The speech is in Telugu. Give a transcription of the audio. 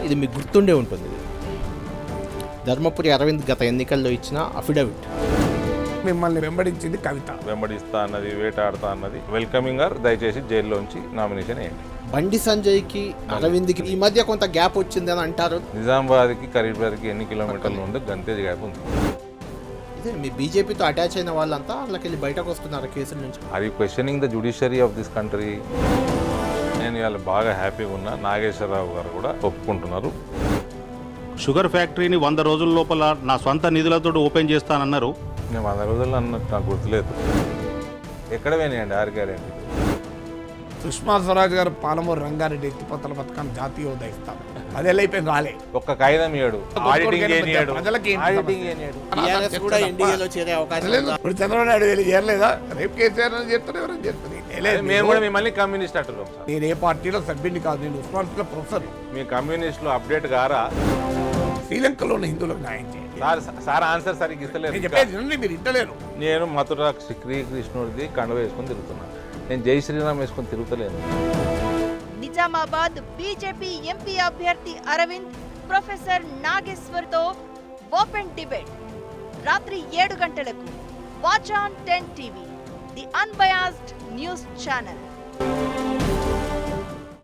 ఇది మీకు గుర్తుండే ఉంటుంది. ధర్మపురి అరవింద్ గత ఎన్నికల్లో ఇచ్చిన అఫిడవిట్. మిమ్మల్ని వెంబడించింది కవిత. వెంబడిస్తా అన్నది, వేటాడుతా అన్నది. వెల్కమింగ్ గారు దయచేసి జైల్లోంచి నామినేషన్ వేయండి. బండి సంజయ్కి అరవింద్కి ఈ మధ్య కొంత గ్యాప్ వచ్చింది అని అంటారు. నిజామాబాద్కి కరీంనగర్కి ఎన్ని కిలోమీటర్లు ఉంది, గంతే గ్యాప్ ఉంది. ఇదే మీ బీజేపీతో అటాచ్ అయిన వాళ్ళంతా వాళ్ళకి వెళ్ళి బయటకు వస్తున్నారు కేసుల నుంచి. Are you questioning the judiciary of this country? నేను ఇవాళ బాగా హ్యాపీగా ఉన్నా. నాగేశ్వరరావు గారు కూడా ఒప్పుకుంటున్నారు. షుగర్ ఫ్యాక్టరీని 100 రోజుల లోపల నా సొంత నిధులతో ఓపెన్ చేస్తానన్నారు. నేను 100 రోజుల్లో అన్నట్టు నాకు గుర్తులేదు. ఎక్కడ పోయినాయండి 6 గ్యారెంటీ? సుష్మా స్వరాజ్ గారు పాలమూరు రంగారెడ్డి ఎత్తిపోతల పథకాన్ని జాతీయోదయ ఇస్తారు. 10 అయిపోయింది రాలే. ఒక్క కాగితం ఇయ్యాడు, ఆడిటింగ్ చేయనియాడు. ప్రజలకి ఏంటి ఆడిటింగ్ సమస్య? చేయనియాడు. టీఆర్ఎస్ కూడా ఎన్డీఏలో చేరే అవకాశం లేదు. ఇప్పుడు చంద్రబాబు నాయుడు వెళ్ళి చేరలేదా? రేపు కేసీఆర్ అని చెప్తారు, ఎవరైనా చెప్తారు. మేము కూడా మిమ్మల్ని కమ్యూనిస్ట్ అంటున్నాం సార్. నేను ఏ పార్టీలో సభ్యుని కాదు, నేను ఉస్మానియాలో ప్రొఫెసర్. మీ కమ్యూనిస్టులు అప్డేట్ గారా? శ్రీలంకలోని హిందువులకు న్యాయం చేయండి. సార్ ఆన్సర్ సరిగ్గా నేను ఇస్తలేదు. చెప్పేది వినండి, మీరు ఇంటలేరు. నేను మథుర శ్రీకృష్ణుడిది కండ వేసుకొని తిరుగుతున్నా. నేను జై శ్రీరామ్ వేసుకొని తిరుగుతలేను. నిజామాబాద్ బీజేపీ ఎంపీ అభ్యర్థి అరవింద్ ప్రొఫెసర్ నాగేశ్వర్తో ఓపెన్ డిబేట్ రాత్రి 7 గంటలకు. Watch on 10 TV, the unbiased news channel.